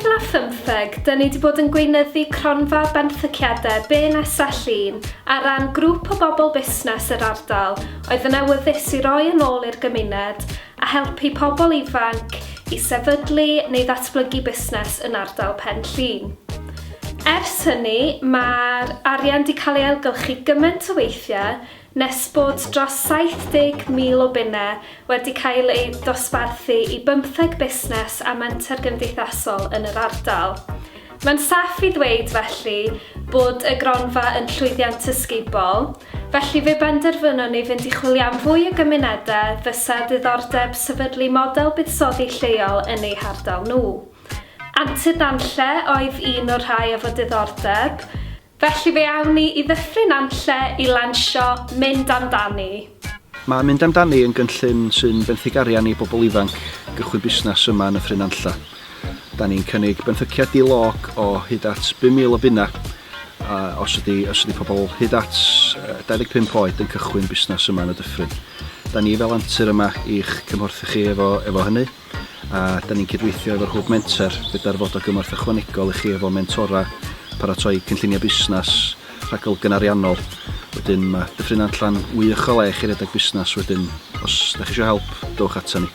2015, dyn ni wedi bod yn gweinyddu cronfa benthyciadau be nesaf llun ar ran grŵp o bobl busnes yr ardal oedd yn awyddus i roi yn ôl i'r gymuned a helpu pobl ifanc i sefydlu neu ddatblygu busnes yn ardal Pen Llŷn. Ers hynny, mae'r arian wedi cael ei ailgylchu gymaint o weithiau nes bod dros 70,000 o bunnau wedi cael ei dosbarthu i 15 busnes a menter gymdeithasol yn yr ardal. Mae'n saff i ddweud felly bod y gronfa yn llwyddiant ysgubol, felly fe benderfynon ni fynd i chwilio am fwy o gymunedau fysa diddordeb sefydlu model buddsoddi lleol yn eu hardal nhw. Antydanlle oedd un o'r rhai efo diddordeb, felly fe awn ni i ddyffryn anlle i lansio Mynd Amdani. Mae Mynd Amdani yn gynllun sy'n benthyg arian i bobl ifanc gychwyn busnes yma yn y ffryn anlla. Da ni'n cynnig benthyciad di-log o hyd at 5,000 o bunna os ydy pobl hyd at 25 oed yn cychwyn busnes yma yn y dyffryn. Da ni fel antur yma i'ch cymhorthu chi efo hynny. A da ni'n cydweithio efo'r hwb menter gyda'r fod o gymorth ychwanegol i chi efo mentora paratoi cynllunio busnes rhaglen gynariannol. Wedyn mae dyffryn allan wych o le i chi redeg busnes wedyn. Os da chi eisiau help, dowch ata ni.